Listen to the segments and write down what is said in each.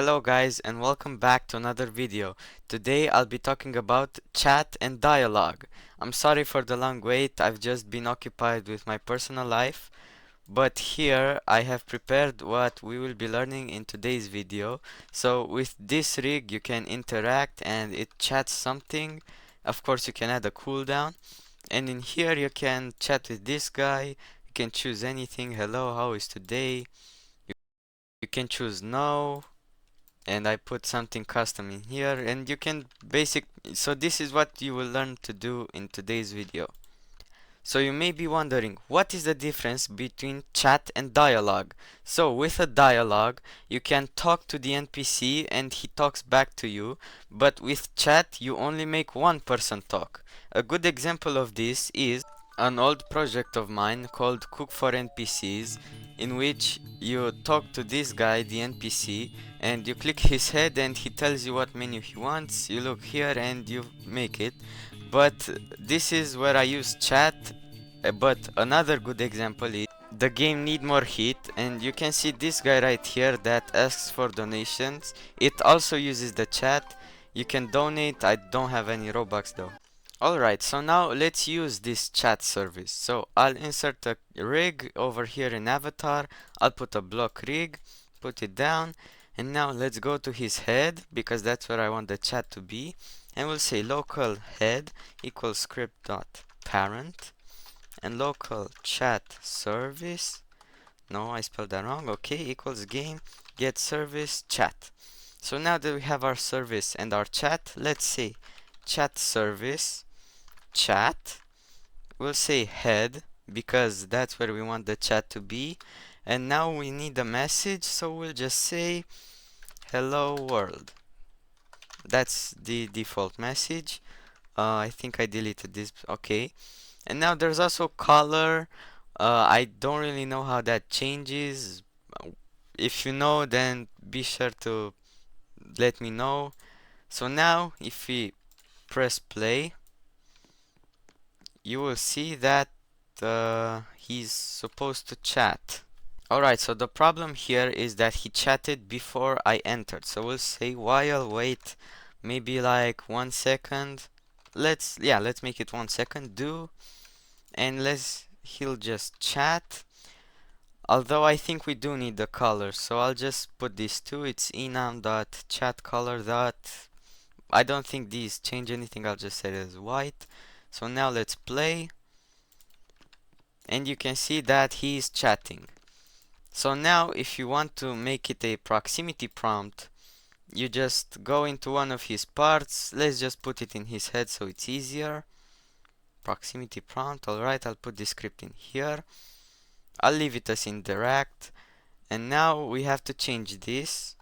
Hello guys and welcome back to another video. Today I'll be talking about chat and dialogue. I'm sorry for the long wait, I've just been occupied with my personal life, but here I have prepared what we will be learning in today's video. So with this rig you can interact and it chats something. Of course you can add a cooldown, and in here you can chat with this guy. You can choose anything. Hello, how is today? You can choose no, and I put something custom in here, and you can so this is what you will learn to do in today's video. So you may be wondering, what is the difference between chat and dialogue? So with a dialogue you can talk to the NPC and he talks back to you, but with chat you only make one person talk. A good example of this is an old project of mine called Cook for NPCs, in which you talk to this guy, the NPC, and you click his head and he tells you what menu he wants. You look here and you make it. But this is where I use chat. But another good example is the game Need More Heat, and you can see this guy right here that asks for donations. It also uses the chat. You can donate. I don't have any Robux though. Alright, so now let's use this chat service. So I'll insert a rig over here in avatar. I'll put a block rig, put it down, and now let's go to his head because that's where I want the chat to be. And we'll say local head equals script dot parent and local chat service. No, I spelled that wrong. Okay, equals game get service chat. So now that we have our service and our chat, let's say chat service chat. We'll say head because that's where we want the chat to be, and now we need a message, so we'll just say hello world. That's the default message. I think I deleted this. Okay, and now there's also color. I don't really know how that changes. If you know, then be sure to let me know. So now if we press play, you will see that he's supposed to chat. Alright, so the problem here is that he chatted before I entered. So we'll say while wait maybe like 1 second. Let's make it 1 second do, and he'll just chat. Although I think we do need the color, so I'll just put these two. It's enum.chatColor. I don't think these change anything, I'll just set it as white. So now let's play, and you can see that he's chatting. So now if you want to make it a proximity prompt, you just go into one of his parts. Let's just put it in his head so it's easier. Proximity prompt. Alright, I'll put this script in here. I'll leave it as interact, and now we have to change this.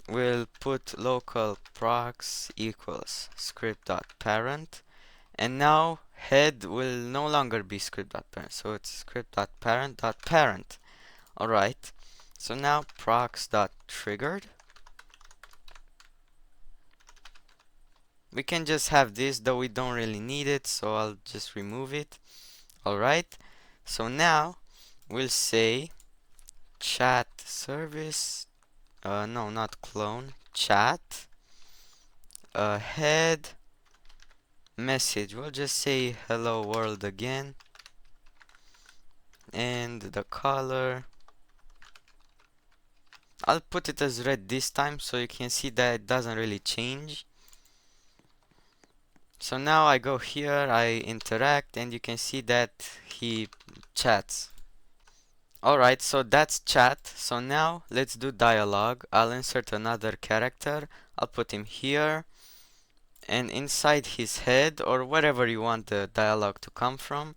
We'll put local prox equals script.parent, and now head will no longer be script.parent, so it's script.parent.parent. Alright, so now prox.triggered. We can just have this, though we don't really need it, so I'll just remove it. Alright, so now we'll say chat service, no, not clone, chat, head, message. We'll just say hello world again, and the color, I'll put it as red this time so you can see that it doesn't really change. So now I go here, I interact, and you can see that he chats. Alright, so that's chat. So now let's do dialogue. I'll insert another character. I'll put him here, and inside his head, or wherever you want the dialogue to come from,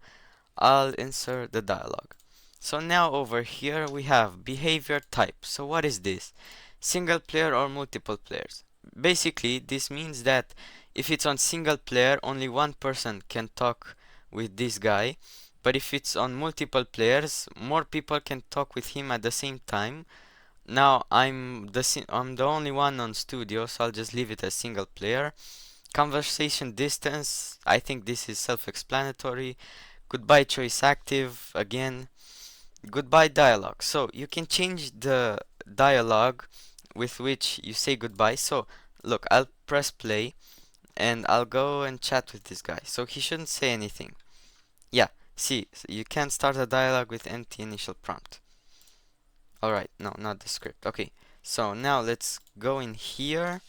I'll insert the dialogue. So now over here we have behavior type. So what is this? Single player or multiple players? Basically this means that if it's on single player, only one person can talk with this guy, but if it's on multiple players, more people can talk with him at the same time. Now I'm the only one on studio, so I'll just leave it as single player. Conversation distance, I think this is self-explanatory. Goodbye choice active, again. Goodbye dialogue. So you can change the dialogue with which you say goodbye. So look, I'll press play and I'll go and chat with this guy. So he shouldn't say anything. Yeah, see, you can't start a dialogue with empty initial prompt. Alright, no, not the script. Okay, so now let's go in here.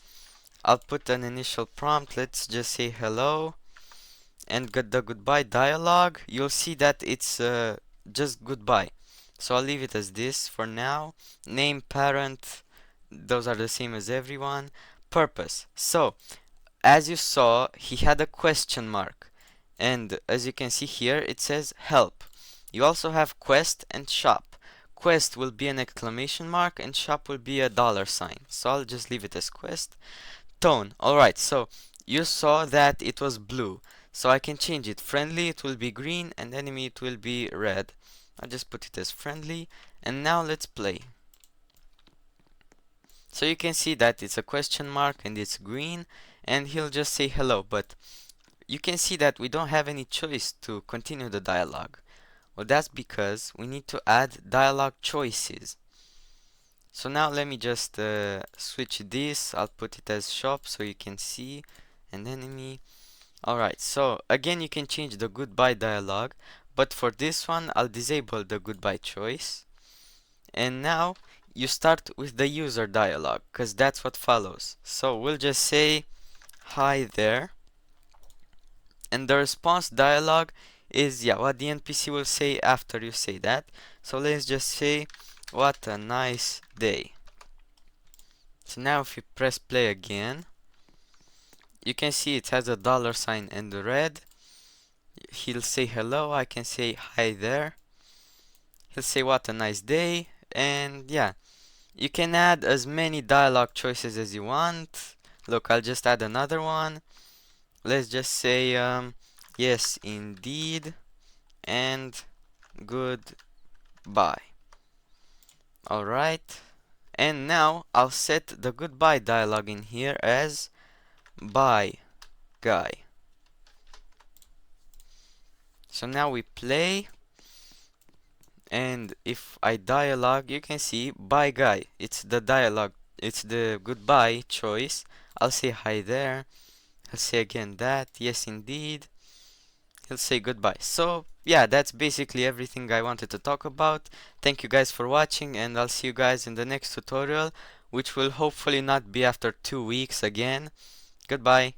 I'll put an initial prompt. Let's just say hello. And get the goodbye dialogue. You'll see that it's just goodbye. So I'll leave it as this for now. Name, parent, those are the same as everyone. Purpose. So, as you saw, he had a question mark. And as you can see here, it says help. You also have quest and shop. Quest will be an exclamation mark and shop will be a $sign. So I'll just leave it as quest. Tone. Alright, so you saw that it was blue. So I can change it. Friendly, it will be green, and enemy, it will be red. I'll just put it as friendly. And now let's play. So you can see that it's a question mark and it's green, and he'll just say hello. But you can see that we don't have any choice to continue the dialogue. Well, that's because we need to add dialogue choices. So now let me just switch this. I'll put it as shop so you can see, and enemy. Alright, so again you can change the goodbye dialogue, but for this one I'll disable the goodbye choice. And now you start with the user dialogue, because that's what follows. So we'll just say hi there, and the response dialogue is, yeah, what the NPC will say after you say that. So let's just say, what a nice day. So now if you press play again, you can see it has a $sign and the red. He'll say hello, I can say hi there. He'll say what a nice day, and yeah, you can add as many dialogue choices as you want. Look, I'll just add another one. Let's just say yes indeed and goodbye. Alright, and now I'll set the goodbye dialogue in here as bye guy. So now we play, and if I dialogue, you can see bye guy. It's the dialogue, it's the goodbye choice. I'll say hi there. I'll say again that, yes indeed. He'll say goodbye. So yeah, that's basically everything I wanted to talk about. Thank you guys for watching, and I'll see you guys in the next tutorial, which will hopefully not be after 2 weeks again. Goodbye.